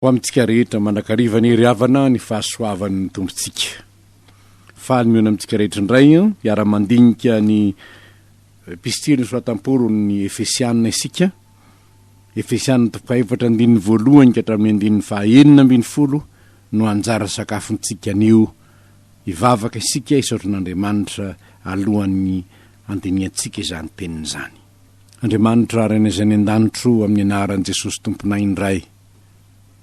Ho amintsika rehetra mandrakariva ny ry-havana ny fahasoavan'ny tompontsika. Faly miona amintsika rehetra indray hiara-mandinika ny pistily soatam-poro ny Efesiana isika. Efesiana tafahefatra andininy voalohany ka hatramin'ny andininy fahaenina ambin'ny folo no anjara sakafontsika anio ivavaka isika isaotran'Andriamanitra alohan'ny andiniantsika izany teniny izany. Andriamanitra renazany an-danitro amin'ny anaran'i Jesosy tomponay indray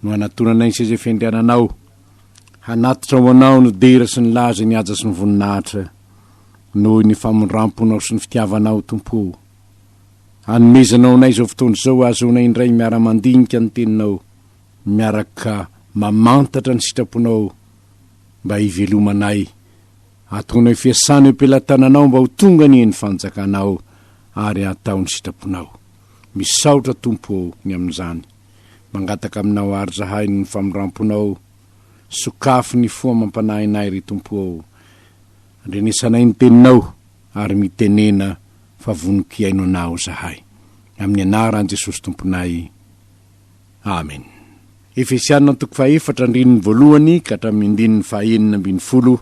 no anatonanay ny seza fiandriananao, hanatitra ho anao no dera sy ny laza ny aja sy ny voninahitra noho ny famondramponao sy ny fitiavanao Tompo. Hanomezanao anay izao fotoana izao azonay indray miara-mandinika ny teninao, miaraka mamantatra ny sitraponao mba hivelomanay, ataonao fiasana am-pelatananao mba ho tonga ny eny fanjakanao ary atao ny sitraponao. Misaotra Tompo ny amin'izany. Mangataka aminao Ary Izaho ny famondramponao, sokafo ny foa mampanahinay ry Tompo. Andrenesanay ny teninao ary mitenena fa voninkiaino anao Izaho. Amin'ny anaran'i Jesosy tomponay. Amen. Efesiana toko fahefatra andininy voalohany ka hatramin'ny andininy fahaenina ambin'ny folo,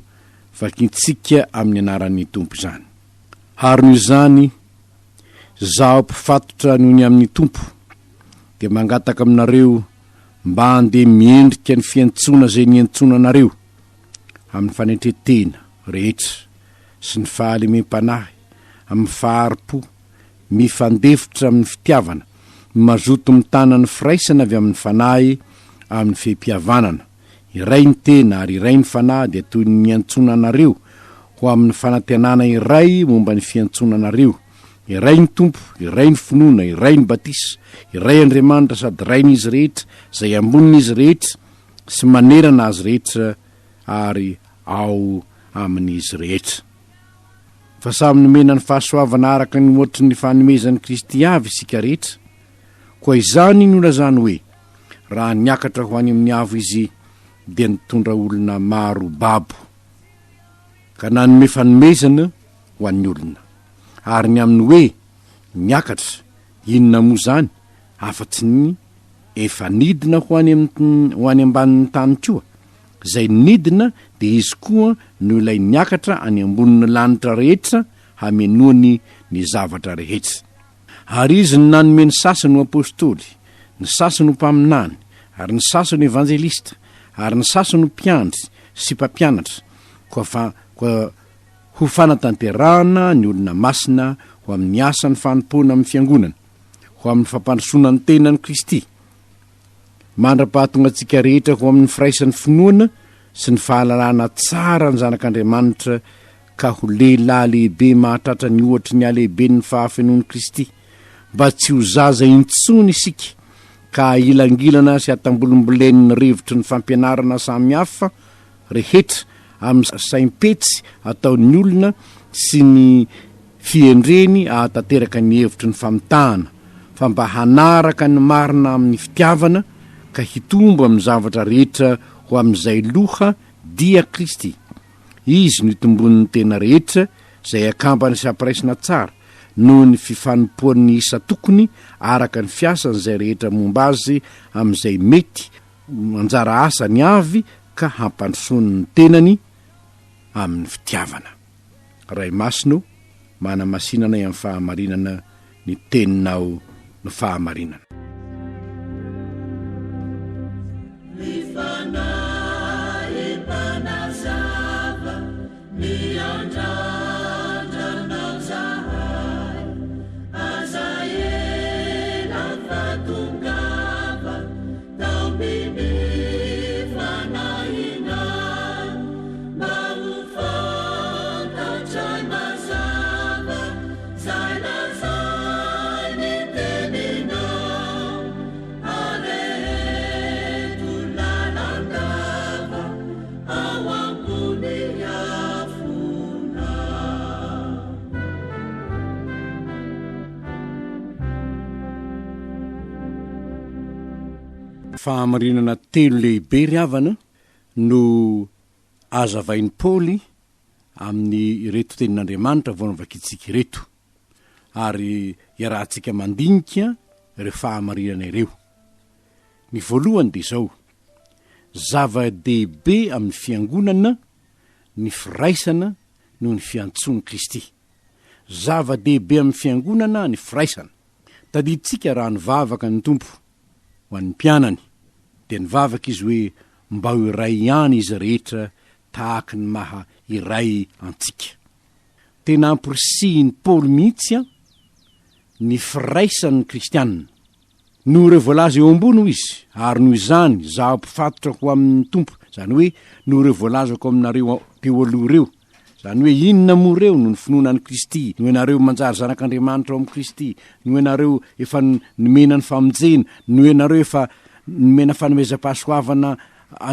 vakintsika amin'ny anaran'ny Tompo izany. Harino izany, zaho mpifatotra noho ny amin'ny Tompo, dia mangataka aminareo mba handeha miendrika ny fiantsona izay niantsona anareo amin'ny fanetretena rehetra sy ny fahalemem-panahy, amin'ny faharipo, mifandefitra amin'ny fitiavana, mazoto mitana ny firaisana avy amin'ny fanahy amin'ny fiavianana. Iray ny tena ary iray ny fanahy dia toy ny niantsona anareo ho amin'ny fanantenana iray momba ny fiantsona anareo. Iray ny Tompo, iray ny finoana, iray ny batisa, iray Andriamanitra sady ray n'izy rehetra, izay ambonin'izy rehetra sy manerana azy rehetra ary ao amin'izy rehetra. Fa samy nomena ny fahasoavana araka ny ohatry ny fanomezan'ny Kristy avy isika rehetra. Koa izany nolazany hoe, raha niakatra ho any amin'ny avo izy dia nitondra olona maro babo, ka nanome fanomezana ho an'ny olona. Ary ny amin'ny hoe niakatra, inona moa izany? Afa-tsy ny efa nidina ho any ambanin'ny tany koa. Izay nidina dia izy koa no ilay niakatra any amboniny lanitra rehetra hamenoany ny zavatra rehetra. Ary izy ny nanome ny sasany ho apôstôly, ny sasany ho mpaminany, ary ny sasany ho evanjelista, ary ny sasany ho mpiandry sy mpampianatra, koa ho fanatanterahana ny olona masina ho amin'ny asany fanompoana amin'ny fiangonana, ho amin'ny fampandrosoana ny tenan'ny Kristy, mandra-pahatonga antsika rehetra ho amin'ny firaisan'ny finoana sy ny fahalalana tsara ny zanak'Andriamanitra, ka ho lehilahy lehibe mahatratra ny ohatra ny alehibe ny fahafenoan'i Kristy, mba tsy ho zaza intsony isika ka ilangilana sy atambolombolen'ny revotry ny fampianarana samy hafa rehetra amin'ny saimpetsy ataon'ny olona sy ny fiendreny ahatateraka ny hevotry ny famitahana, fa mba hanaraka ny marina amin'ny fitiavana ka hitombo amin'ny zavatra rehetra ho amin'izay loha dia Kristy. Izy no itombon'ny tena rehetra izay akambana sy ampiraisina tsara noho ny fifanompoan'ny isa tokony araka ny fiasany izay rehetra momba azy amin'izay mety anjara asany avy ka hampandrosoany ny tenany amin'ny fitiavana. Ray masino, mana masinana amin'ny fahamarinana ny teninao no fahamarinana. Fahamarinana telo lehibe ry havana no azavain'ny Paoly amin'ny reto tenin'Andriamanitra vao navakitsika reto, ary iarahantsika mandinika ireo fahamarinana ireo. Ny voalohany dia izao, zava-dehibe amin'ny fiangonana ny firaisana noho ny fiantsony Kristy. Zava-dehibe amin'ny fiangonana ny firaisana. Tadiditsika raha nivavaka ny Tompo ho an'ny mpianany, de nivavaka izy hoe mba ho iray ihany izy rehetra tahaka ny maha iray antsika. Tena ampirisihiny Paoly mihitsy ny firaisan'ny kristianina. No reo voalaza eo ambony ho izy, ary noho izany zaho mpifatotra ho amin'ny Tompo, zany hoe no reo voalazako aminareo teo aloha reo, zany hoe inona moa reo no ny finoana ny Kristy, no enareo manjary zanak'Andriamanitra ao amin'ny Kristy, no enareo efa nomena ny famonjena, no enareo efa nomena fanomezam-pahasoavana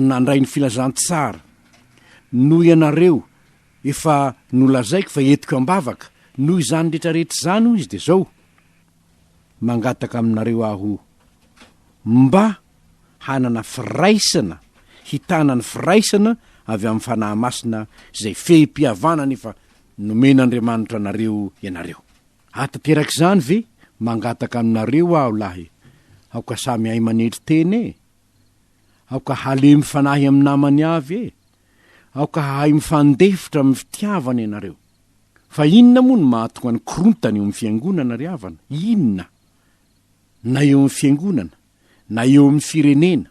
nandray ny filazantsara, no ianareo efa nolazaiko fa etiko ambavaka, no izany rehetrarehetra zany ho izy de zao mangataka aminareo aho mba hanana firaisana, hitana ny firaisana avy amin'ny fanahy masina izay fehi-pihavana nefa nomen'Andriamanitra anareo ianareo. Atateraka izany ve mangataka aminareo aho lahy, aoka samy hay manetry teny aoka halemy fanahy amin'ny namany avy aoka hahay mifandefitra amin'ny fitiavana ianareo. Fa inona moa no mahatonga ny korontany eo amin'ny fiangonana ry havana? Inona? Na eo amin'ny fiangonana, na eo amin'ny firenena,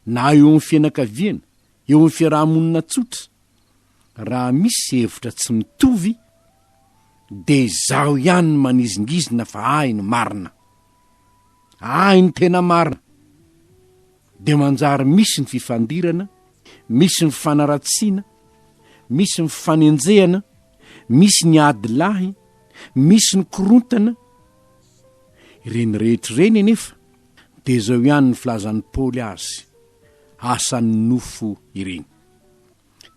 na eo amin'ny fianakaviana, eo amin'ny fiarahamonina tsotra, raha misy hevitra tsy mitovy de zaho ihany manizingizina fa ahy no marina, ahy ny tena marina. De manjary misy ny fifandirana, misy ny fanaratsiana, misy ny fanenjehana, misy ny adilahy, misy ny korontana. Ireny rehetra reny anefa de zao ihany ny filazan'ny Paoly azy, asan'ny nofo ireny.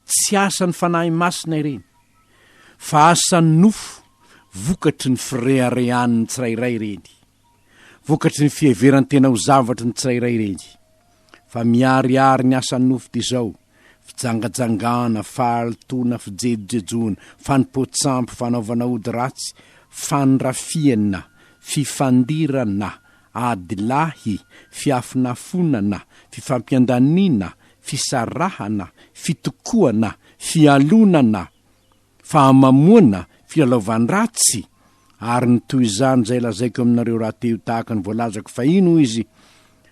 Tsy asan'ny fanahy masina ireny, fa asan'ny nofo, vokatry ny fireharehan'ny tsirairay ireny, vokatry ny fiheverany tena ho zavatry ny tsirairay ireny. Fa miariary ny asan'ny nofo de zao: fijangajangana, fahaltona, fijejojejoana, fanompoatsampy, fanaovana ody ratsy, fanrafiana, fifandirana, adilahy, fiafinafonana, fifampiandanina, fisarahana, fitokoana, fialonana, fahamamoana, filalaovandratsy, ary ny toy izany zay lazaiko aminareo raha teo tahaka ny voalazako fa ino izy,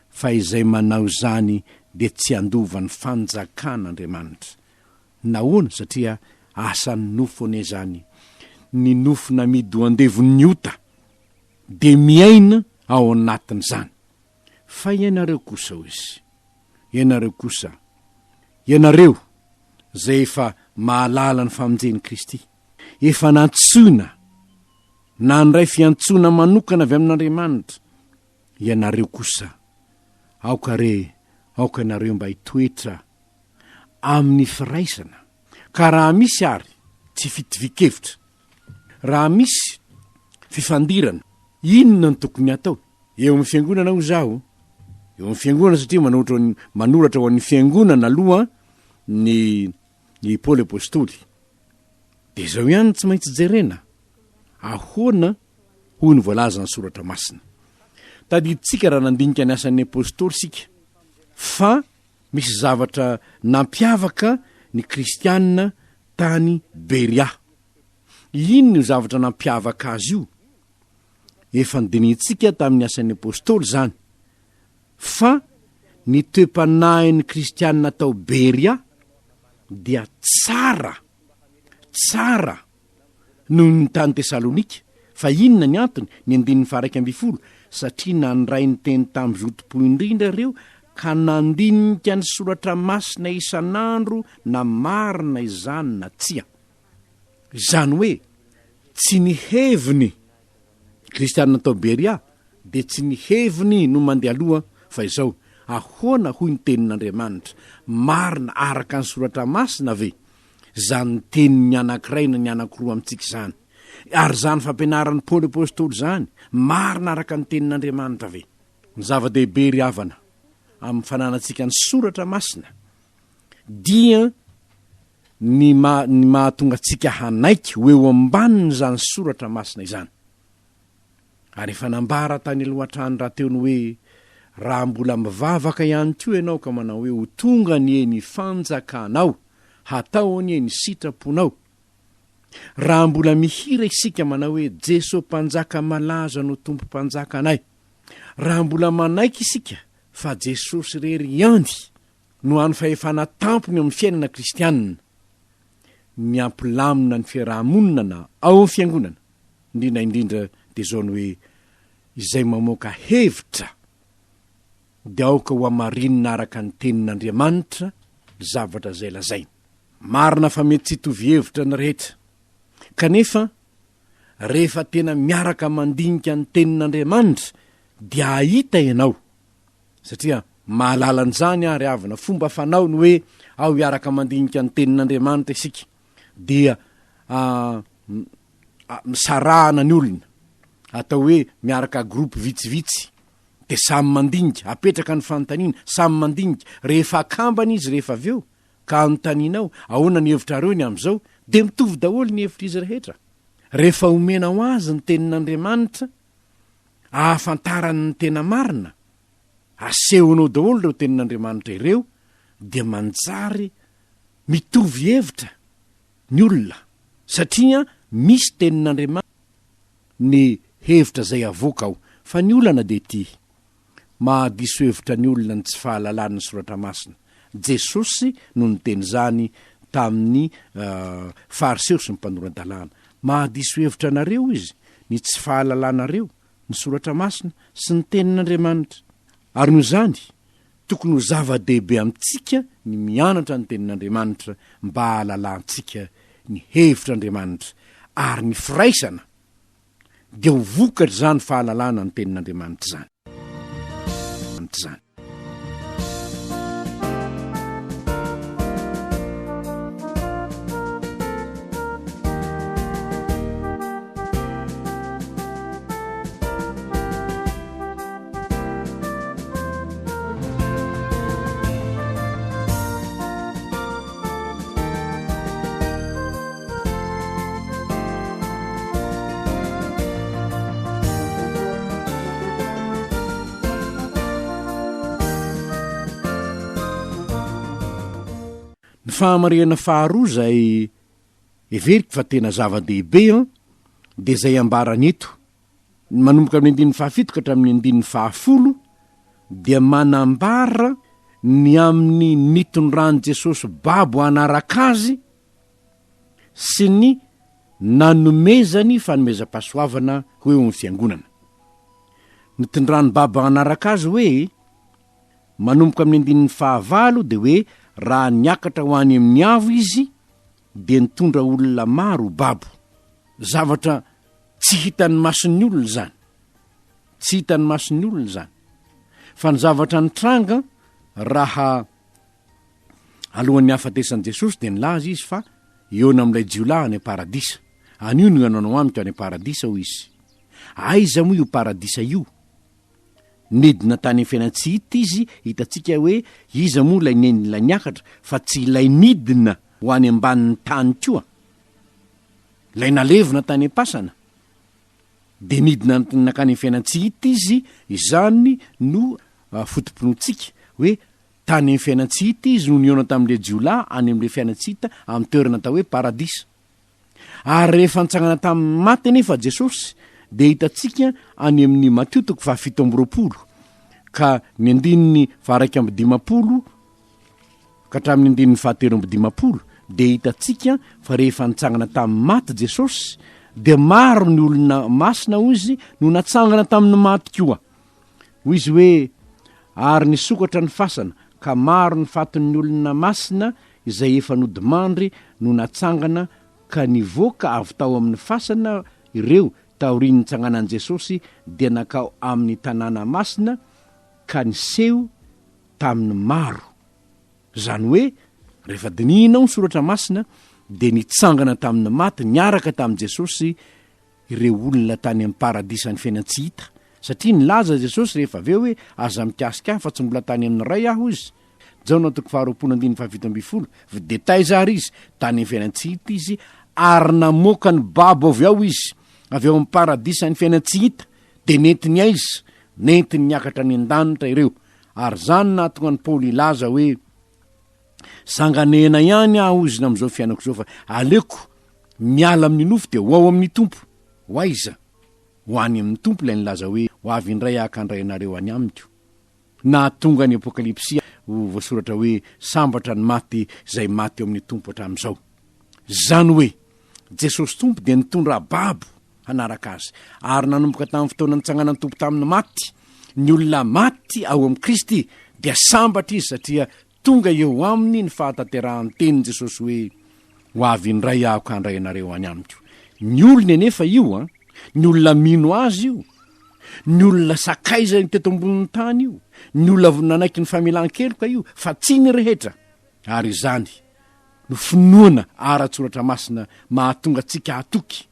fa izay manao zany de tsy andovan'ny fanjakan'Andriamanitra. Nahoana? Satria asan'ny nofo ane zany, ny nofo namidy ho andevon'ny ota de miaina ao anatin'izany. Fa ianareo kosa ho izy, ianareo kosa, ianareo zay efa mahalala ny famonjen'i Kristy, efa nantsona nandray fiantsona manokana avy amin'Andriamanitra, ianareo kosa aoka ianareo mba hitoetra amin'ny firaisana. Ka raha misy ary tsy fitivikevitra, raha misy fifandirana, inona ny tokony atao? Eo amin'ny fiangonana ho zaho, eo amin'ny fiangonana, satria manoratra ho an'ny fiangonana aloha ny Paoly apôstôly. De zao ihany tsy maintsy jerena, ahoana hoy ny voalaza ny soratra masina. Tadiditsika raha nandinika ny asan'ny apôstôly sika, fa misy zavatra nampiavaka ny kristianina tany Beria. Ino ny zavatra nampiavaka azy io? Efa nydinitsika tamin'ny asan'ny apôstôly zany, fa ny toe-panahin'ny kristianina tao Beria dia tsara noho ny tany Tesalonika. Fa inona ny antony? Ny 1:12, satria nandray ny teny tamin'ny zotom-po indrindra reo, ka nandinika ny soratra masina isanandro na marina izany na tsia. Zany hoe tsy niheviny kristianina tao Beria de tsy niheviny no mandeha aloha, fa izao: ahoana hoy ny tenin'Andriamanitra, marina araka ny soratra masina ve? Zany teniny anankiray na ny anankiroa amintsika zany, ary zany fampianaran'ny Paoly apôstôly zany, marina araka ny tenin'Andriamanitra ve? Ny zava-dehibe ry havana amin'ny fananantsika ny soratra masina dia ny mahatonga tsika hanaiky ho eo ambaniny zany soratra masina izany. Ary efa nambara tany alohatrany raha teony hoe raha mbola mivavaka ihany ko ianao ka manao hoe ho tonga ny eny fanjakanao, hatao ny eny sitraponao. Raha mbola mihira isika manao hoe Jesosy mpanjaka malaza no tompo mpanjaka anay. Raha mbola manaiky isika fa Jesosy rery ihany no hany fahefana tampony amin'ny fiainana kristianina, ny ampilamina ny fiarahamonina na ao amin'ny fiangonana. Indrindra de zao ny hoe izay mamoaka hevitra de aoka ho amarinina araka ny tenin'Andriamanitra zavatra zay lazainy. Marina fa mety tsy tovy hevitra ny rehetra, kanefa rehefa tena miaraka mandinika ny tenin'Andriamanitra dia ahita ianao, satria mahalalan'izany ary avana fomba fanao ny hoe ao iaraka mandinika ny tenin'Andriamanitra isika dia misarahana ny olona, atao hoe miaraka groupe vitsivitsy de samy mandinika, apetraka ny fanontaniana samy mandinika, rehefa akambana izy rehefa aveo ka anontanianao ahoana ny hevitra reo ny am'izao, de mitovy daholo ny hevitra izy rehetra. Rehefa omena ho azy ny tenin'Andriamanitra, ahafantarany ny tena marina, asehonao daholo reo tenin'Andriamanitra ireo, de manjary mitovy hevitra ny olona, satria misy tenin'Andriamanitra ny hevitra zay avoaka ao. Fa ny olana de ty mahadiso hevitra ny olona ny tsy fahalalany soratra masina. Jesosy no nyteny zany tamin'ny fariseo sy ny mpanoran-dalàna. Mahadiso hevitra nareo izy, ny tsy fahalalànareo ny soratra masina sy ny tenin'Andriamanitra. Ary noho zany tokony ho zava-dehibe amintsika ny mianatra ny tenin'Andriamanitra mba hahalalantsika ny hevitr'Andriamanitra, ary ny firaisana de ho vokatra zany fahalalana ny tenin'Andriamanitra zany. Ny fahamarihana faharoa zay everiko fa tena zava-dehibe de zay ambarany eto, manomboka amin'ny andin'ny fahafito ka hatramin'ny andin'ny fahafolo, dia manambara ny amin'ny nitondrany Jesosy babo anaraka azy sy ny nanomezany fanomezam-pahasoavana hoe eo amin'ny fiangonana. Nitondrany babo anaraka azy hoe manomboka amin'ny andin'ny fahavalo de hoe raha niakatra ho any amin'ny avo izy de nitondra olona maro babo. Zavatra tsy hitan'ny mason'ny olona zany, tsy hitan'ny mason'ny olona zany, fa ny zavatra nitranga raha alohan'ny hafatesan'i Jesosy de nilaza izy fa eo am'ilay jiolahy any paradisa. Anio no anao amiko any paradisa ho izy. Aiza moa io paradisa io? Nidina tany fiainana tsy hita izy, hitatsika hoe iza moa lay nen'ilay niakatra, fa tsy ilay nidina ho any ambanin'ny tany koa, lay nalevina tany am-pasana de nidina nakany fiainana tsy hita izy. Izany no fotomponontsika hoe tany amin'ny fiainana tsy hita izy no niona tamin'le jiolahy any amin'le fiainana tsy hita amin'ny toerana atao hoe paradisa. Ary rehefa nitsangana tamin'ny maty nefa Jesosy de hitatsika any amin'ny Mateo 7:20 ka ny andininy 2:20 ka hatramin'ny andininy 3:20 de hitatsika fa rehefa nitsangana tamin'ny maty Jesosy de maro ny olona masina ho izy no natsangana tamin'ny maty koa. Hoy izy hoe ary nisokatra ny fasana ka maro ny faton'ny olona masina izay efa nodimandry no natsangana ka nivoaka avy tao amin'ny fasana ireo taoriny nitsanganan'i Jesosy dia nakao amin'ny tanàna masina ka niseho tamin'ny maro. Zany hoe rehefa dininao ny soratra masina de nitsangana tamin'ny maty niaraka tamin'i Jesosy ireo olona tany amin'ny paradisa ny fiainana tsy hita, satria nilaza Jesosy rehefa aveo hoe aza mikasika fa tsy mbola tany amin'ny ray aho izy. Jaona 2:7 videtay zary izy tany amin'ny fiainana tsy hita izy, ary namoaka ny babo avy ao izy avy ao amin'ny paradisa ny fiainana tsy hita, de nentiny aiza nentiny niakatra ny an-danitra ireo. Ary zany nahatonga ny Paoly ilaza hoe sanganena ihany aho ozina am'izao fiainako zao fa aleko miala amin'ny nofo de ho ao amin'ny tompo. Hoaiza ho any amin'ny tompo ilay nilaza hoe ho avy indray akandray anareo any amiko. Nahatonga ny apokalipsia voasoratra hoe sambatra ny maty zay maty eo amin'ny tompo hatramin'izao. Zany hoe Jesosy tompo de nitondra babo hanaraka azy. Ary nanomboka tamin'ny fotoana nitsangana ny tompo tamin'ny maty, ny olona maty ao amin'ny Kristy dia sambatra izy satria tonga eo aminy ny fahatanterahany teniny Jesosy hoe ho avy indray aho kandray anareo any amiko. Ny olona anefa io ny olona mino azy io, ny olona sakaizany teto ambonin'ny tany io, ny olona nanaiky ny famelan-keloka io, fa tsy ny rehetra. Ary izany no finoana ara-tsoratra masina mahatonga tsika atoky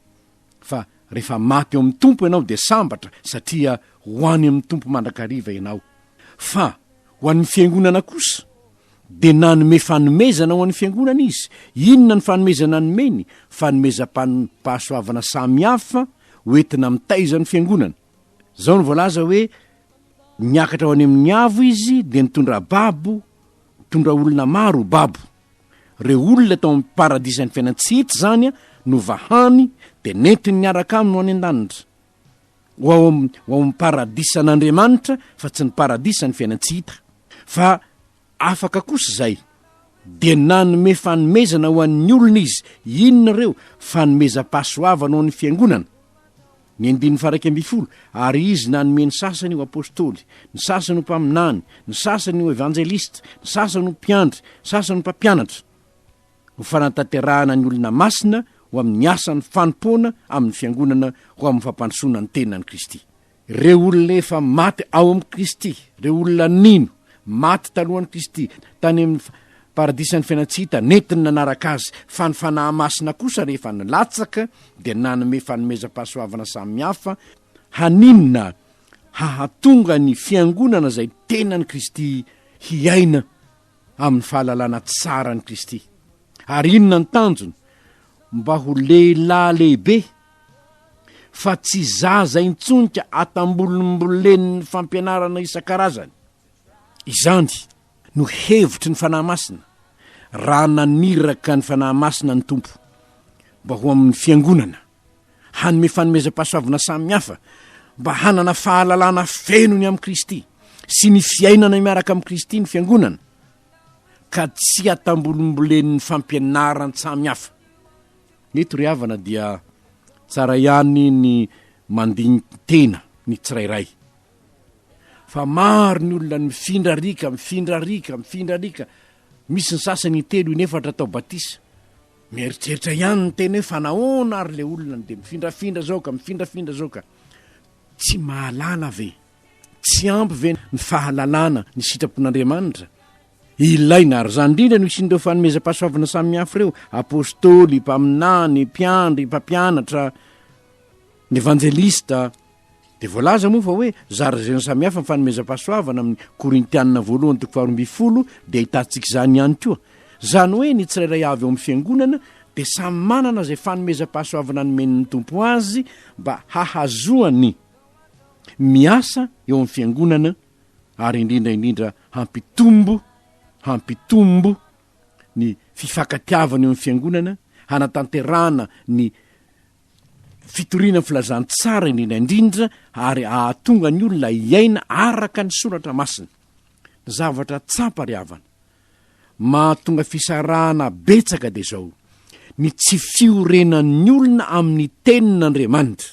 fa rehefa maty eo amin'ny tompo ianao de sambatra satria ho any amin'ny tompo mandrakariva ianao. Fa ho an'ny fiangonana kosa de nanome fanomezana ho an'ny fiangonana izy. Inona ny fanomezana nomeny? Fanomezam-pahasoavana samihafa hoentina mitaiza ny fiangonana. Zao ny voalaza hoe niakatra ho any amin'ny avo izy de nitondra babo, nitondra olona maro babo. Reo olona tao amin'ny paradisa ny fiainany tsy hita zany no vahany de nentiny niaraka aminy ho any an-danitra. Ho ao amin'ny paradisa n'Andriamanitra fa tsy ny paradisa ny fiainany tsy hita. Fa afaka kosa zay de nanome fanomezana ho an'ny olona izy. Inona reo? Fanomezam-pahasoavana ho an'ny fiangonana. Ny 1:12 ary izy nanome ny sasany ho apôstôly, ny sasany ho mpaminany, ny sasany ho evanjelista, ny sasany ho mpiandry, ny sasany ho mpampianatra, ho fanatanterahana ny olona masina ho amin'ny asany fanompoana amin'ny fiangonana ho amin'ny fampandrosoana ny tenany Kristy. Reo olona efa maty ao amin'ny Kristy, reo olona nino maty talohan'ny Kristy tany amin'ny paradisa ny fiainatsita nentiny nanaraka azy. Fa ny fanahy masina kosa rehefa nilatsaka de nanome fanomezam-pahasoavana samihafa haninona hahatonga ny fiangonana zay tenany Kristy hiaina amin'ny fahalalana tsara ny Kristy. Ary inona ny tanjony? Mba ho lehilahy lehibe fa tsy zaza intsonika atambolombolen'ny fampianarana isan-karazany. Izany no hevitry ny fanahy masina raha naniraka ny fanahy masina ny tompo mba ho amin'ny fiangonana hanome fanomezam-pahasoavana samihafa mba hanana fahalalana fenony amin'ny Kristy sy ny fiainana miaraka amin'ny Kristy ny fiangonana ka tsy atambolombolen'ny fampianaran samihafa. Neto ry havana dia tsara ihany ny mandigny tena ny tsirairay. Fa maro ny olona mifindrarika. Misy ny sasany 3 4 atao batisa. Mieritreritra ihany ny tena hoe fanahoana ary le olona de mifindrafindra zao ka. Tsy mahalala ve? Tsy ampy ve ny fahalalana ny sitrapon'Andriamanitra? Ilaina ary zany indrindra no isindreo fanomezam-pahasoavana samihafa reo, apôstôly, mpaminany, mpiandry, mpampianatra, ny evanjelista. De voalaza moa fa hoe zarazena samihafa ny fanomezam-pahasoavana amin'ny Korintianina 1:12 de ahitatsika zany ihany koa. Zany hoe ny tsirairay avy eo amin'ny fiangonana de samy manana zay fanomezam-pahasoavana nomen'ny tompo azy mba hahazoany miasa eo amin'ny fiangonana ary indrindra hampitombo ny fifankatiavana eo amin'ny fiangonana, hanatanterana ny fitoriana filazany tsara indrindra ary ahatonga ny olona iaina araka ny soratra masina. Zavatra tsapa ry havana mahatonga fisarahana betsaka de zao ny tsy fiorenan'ny olona amin'ny tenin'Andriamanitra.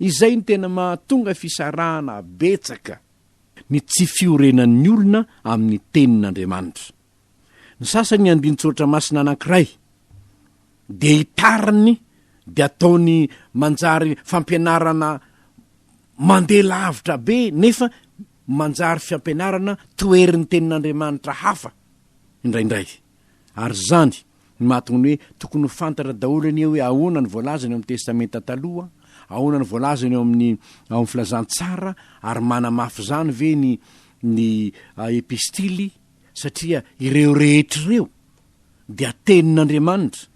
Izay ny tena mahatonga fisarahana betsaka, ny tsy fiorenan'ny olona amin'ny tenin'Andriamanitra. Ny sasany andin-tsoratra masina anankiray de hitariny de ataony manjary fampianarana mandeha lavitra be nefa manjary fampianarana toerin'ny tenin'Andriamanitra hafa indraindray. Ary zany ny mahatonga hoe tokony ho fantatra daholo anie hoe ahoana ny voalazany eo amin'ny testamenta taloha, ahoana ny voalazany eo amin'ny filazantsara, ary manamafy zany ve ny epistily satria ireo rehetr'ireo dia tenin'Andriamanitra.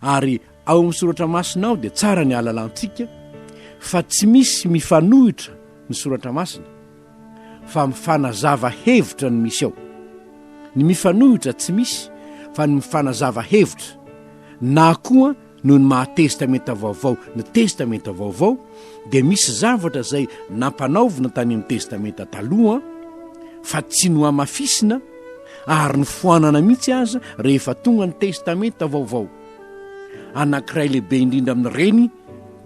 Ary ao amin'ny soratra masina ao de tsara ny alalantsika fa tsy misy mifanohitra ny soratra masina fa mifanazava hevitra ny misy ao. Ny mifanohitra tsy misy fa ny mifanazava hevitra, na koa noho ny mahatestamenta vaovao. Ny testamenta vaovao dia misy zavatra zay nampanaovina tany amin'ny testamenta taloha fa tsy no amafisina ary ny foanana mihitsy aza rehefa tonga ny testamenta vaovao. Anankiray lehibe indrindra amin'ny reny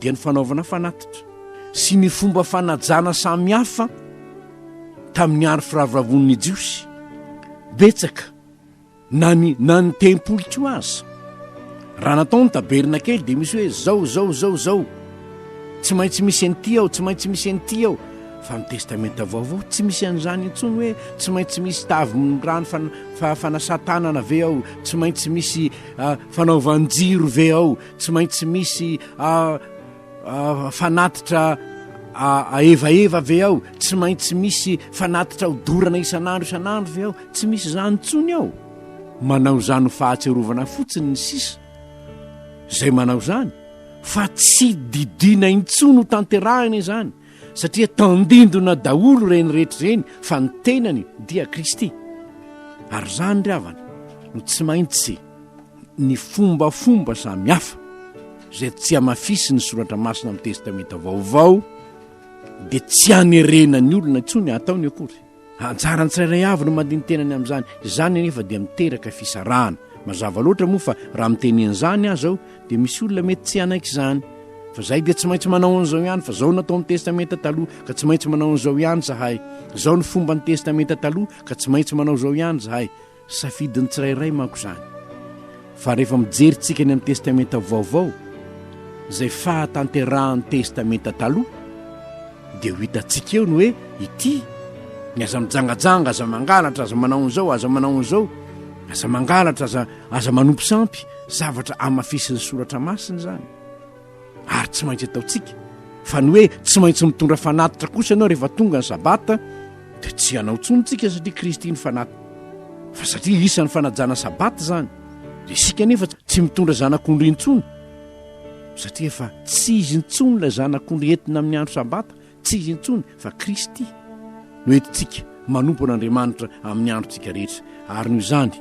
dia ny fanaovana fanatitra sy ny fomba fanajana samihafa tamin'ny andro firavoravon'ny jiosy. Betsaka na ny tempoly aza raha natao ny taberna kely dia misy hoe zao tsy maintsy misy an'ity ao, tsy maintsy misy an'ity ao. Fa ny testamenta vaovao tsy misy an'izany intsony hoe tsy maintsy misy tavy rano fanasatanana ve ao, tsy maintsy misy fanaovanjiro ve ao, tsy maintsy misy fanatitra aevaeva ve ao, tsy maintsy misy fanatitra odorana isanandro ve ao. Tsy misy zany intsony ao. Manao zany ho fahatserovana fotsiny ny sisa zay manao zany, fa tsy didina intsony ho tanterahina izany, satria tandindona daholo reny rehetra reny fa ny tenany dia Kristy. Ary zany ry havana no tsy maintsy ny fombafomba samihafa zay tsy amafisy ny soratra masina amin'ny testamenta vaovao dia tsy anerena ny olona intsony ataony akory. Anjara ny tsirairay avy no mandiny tenany amin'izany. Izany nefa dia miteraka fisarahana. Mazava loatra moa fa raha miteny an'izany aza ao dia misy olona mety tsy anaiky izany. Fa zay dia tsy maintsy manao an'izao ihany, fa zao natao amin'ny testamenta taloha ka tsy maintsy manao an'izao ihany zahay. Zao ny fomba ny testamenta taloha ka tsy maintsy manao zao ihany zahay. Safidin'ny tsirairay manko izany. Fa rehefa mijeritsika ny amin'ny testamenta vaovao zay fahatanterahan'ny testamenta taloha dia ho hitantsika eo ny hoe ity ny aza mijangajanga, aza mangalatra, aza manao an'izao, aza manao an'izao, aza mangalatra, aza manompo sampy, zavatra amafisiny soratra masina zany. Ary tsy maintsy ataontsika fa ny hoe tsy maintsy mitondra fanatitra kosa ianao rehefa tonga ny sabata dia tsy hanao tsontsika satria Kristy ny fanatitra, fa satria isan'ny fanajana sabata zany. Dia isika nefa tsy mitondra zanak'ondry intsony satria fa tsy izy intsony ilay zanak'ondry entina amin'ny andro sabata, tsy izy intsony fa Kristy no entintsika manompo an'Andriamanitra amin'ny androntsika rehetra. Ary noho izany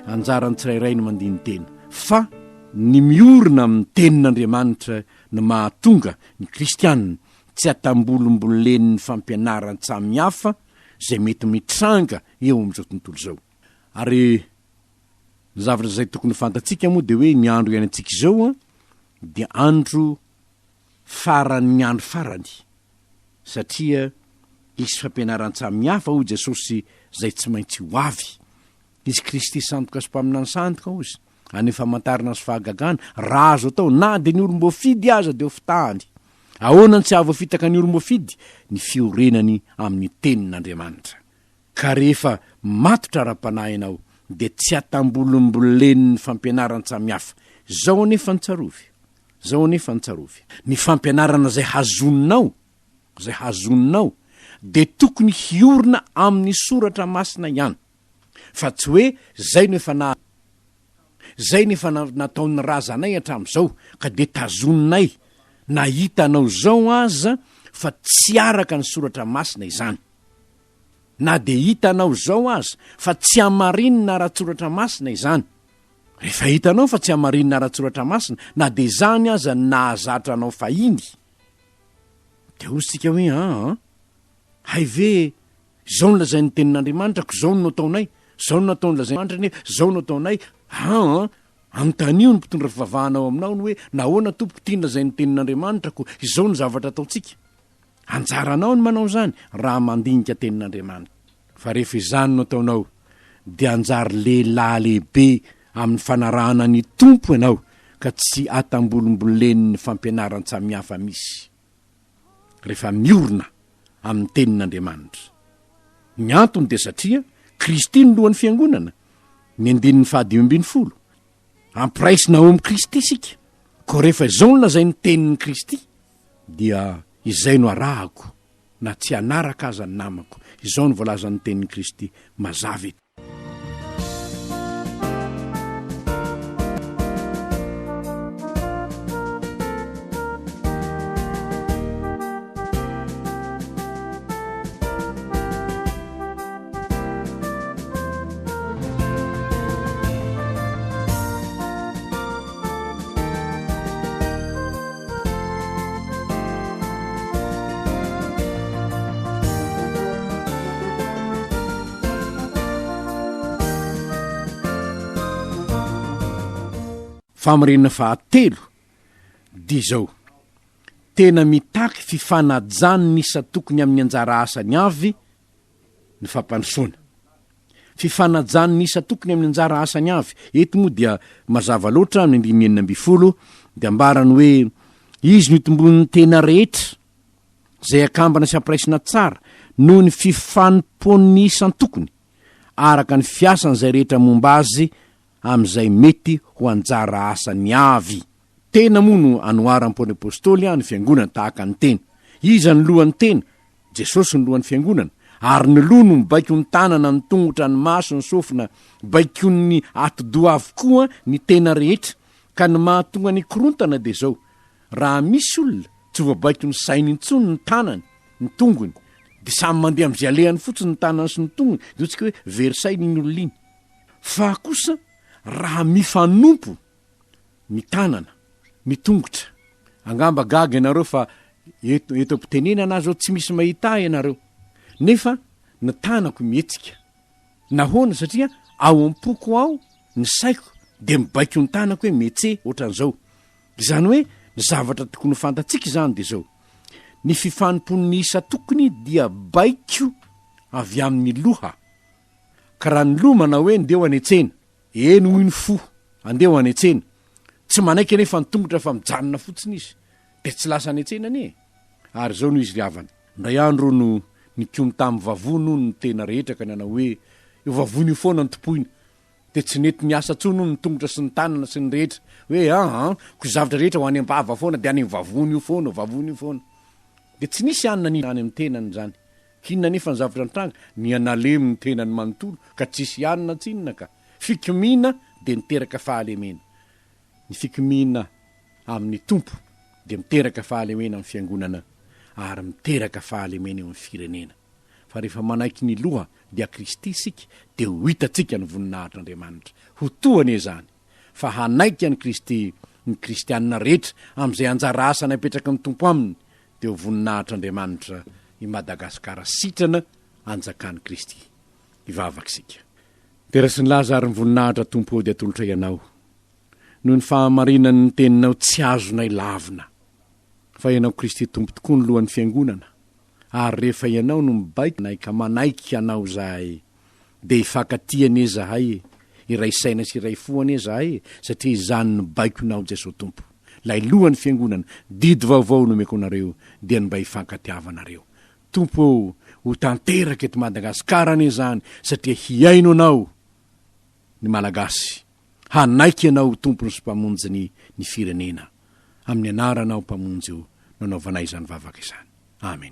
anjarany tsirairay no mandiny tena fa ny miorina amin'ny tenin'Andriamanitra no mahatonga ny kristianina tsy atambolombolen'ny fampianaran samihafa zay mety mitranga eo amin'izao tontolo izao. Ary ny zavatra zay tokony fantatsika moa dia hoe ny andro iainantsika izao dia andro faran'ny andro farany, satria isy fampianaran-tsamihafa hoy Jesosy zay tsy maintsy ho avy. Izy Kristy sandoka sy mpaminany sandoka hozy any famantarana sy fahagagana raha azo atao na dia ny olom-boafidy aza dia ho fitahany. Ahoana tsy voafitaka ny olom-boafidy? Ny fiorenany amin'ny tenin'Andriamanitra. Ka rehefa matotra ara-panahy ianao dia tsy atambolombolen'ny fampianaran-tsamihafa. Zao anefa ny tsarovy. Ny fampianarana zay hazoninao dia tokony hiorina amin'ny soratra masina ihany. Fa tsy hoe zay nefa nataon'ny razanay hatramin'izao ka dia tazoninay na hitanao zao aza fa tsy araka ny soratra masina izany, na dia hitanao zao aza fa tsy amarinina ara-tsoratra masina izany. Rehefa hitanao fa tsy amarinina ara-tsoratra masina na dia izany aza nahazatra anao fahiny dia hozitsika hoe hay ve zao no lazay ny tenin'Andriamanitra ko zao no nataonay, zao no nataony lazaymanitra nefa zao no nataonay. Antanio ny mpitondra fivavahanao aminao ny hoe nahoana tompoko tia ny lazay ny tenin'Andriamanitra ko izao ny zavatra ataontsika. Anjaranao ny manao zany raha mandinika tenin'Andriamanitra. Fa rehefa izany no ataonao dia anjary lehilahy lehibe amin'ny fanarahana ny tompo ianao ka tsy atambolombolen'ny fampianaran-tsamihafa misy rehefa miorina amin'ny tenin'Andriamanitra. Ny antony dia satria Kristy ny lohan'ny fiangonana. Ny 5:20 ampiraisina ao amin'ny Kristy sika. Ko rehefa izao no lazay ny tenin'ny Kristy dia izay no arahako na tsy anaraka aza ny namako. Izao no voalazan'ny tenin'ny Kristy mazava. Famarinana fahatelo dia zao: tena mitaky fifanajany nisa tokony amin'ny anjara asany avy ny fampandrosoana. Fifanajany nisa tokony amin'ny anjara asany avy. Eto moa dia mazava loatra amin'ny 9:20 dia ambarany hoe izy nitombon'ny tena rehetra zay akambana sy ampiraisina tsara noho ny fifanompoan'ny isantokony araka ny fiasan'izay rehetra momba azy amin'izay mety ho anjara asany avy. Tena moa no anoaram-pony apôstôly ny fiangonana tahaka ny tena. Iza ny lohan'ny tena? Jesosy ny lohan'ny fiangonana. Ary ny loha no mibaiko ny tanana, ny tongotra, ny maso, ny sofina, baiko ny ati-doha avokoa ny tena rehetra. Ka ny mahatonga ny korontana dia zao: raha misy olona tsy voabaiko ny sainy intsony, ny tanany, ny tongony, dia samy mandeha amin'izay alehany fotsiny ny tanany sy ny tongony, dia ohatsika hoe verisainy iny olona iny. Fa kosa raha mifanompo ny tanana, ny tongotra, angamba gaga ianareo fa eto am-pitenena na zao tsy misy mahita ianareo, nefa ny tanako mihetsika. Nahoana? Satria ao am-poko ao ny saiko dia mibaiko ny tanako hoe metse ohatran'izao. Izany hoe ny zavatra tokony ho fantatsika izany dia zao: ny fifanompon'ny isa tokony dia baiko avy amin'ny loha. Ka raha ny loha manao hoe ndeha ho anetsena, noho ny fo andeha ho anetsena, tsy manaiky nefa ny tongotra fa mijanona fotsiny izy, dia tsy lasa anetsena nie. Ary zao no izy riavana. Ndray andro no nikomy tamin'ny vavony ny tena rehetra ka nanao hoe io vavony io foana ny topoina, dia tsy nety miasa tsony ny tongotra sy ny tanana sy ny rehetra hoe ko zavatra rehetra ho any am-bava foana dia any vavony io foana, vavony io foana. Dia tsy nisy anina ny any amin'ny tenany zany. Kinona nefa ny zavatra nitranga? Ny analemy ny tenany manontolo ka tsisy anina tsinona ka. Fikimina dia miteraka fahalemena. Ny fikimina amin'ny tompo dia miteraka fahalemena amin'ny fiangonana ary miteraka fahalemena eo amin'ny firenena. Fa rehefa manaiky ny loha dia Kristy isika dia ho hitatsika ny voninahitr'Andriamanitra. Ho tohany izany fa hanaiky ny Kristy, ny kristianina rehetra amin'izay anjara asany apetraka amin'ny tompo aminy, dia ho voninahitr'Andriamanitra i Madagasikara sitrana anjakan'ny Kristy. Ivavaka isika. Tera sy ny laza ary ny voninahitra tompo dia atolotra ianao noho ny fahamarinany ny teninao tsy azonay lavina, fa ianao Kristy tompo tokoa ny lohan'ny fiangonana. Ary rehefa ianao no mibaiko ka manaiky ianao zahay, dia ifankatiany zahay, iray saina sy iray foany zahay, satria izany no baikonao Jesosy tompo. Lay lohan'ny fiangonana didy vaovao no meko nareo dia mba ifankatiavanareo. Tompo ho tanteraka eto Madagasikara ane zany, satria hiaino anao ny malagasy, hanaiky ianao tompony sy mpamonjy ny firenena. Amin'ny anaranao mpamonjy io nanaovanay izany vavaka izany. Amen.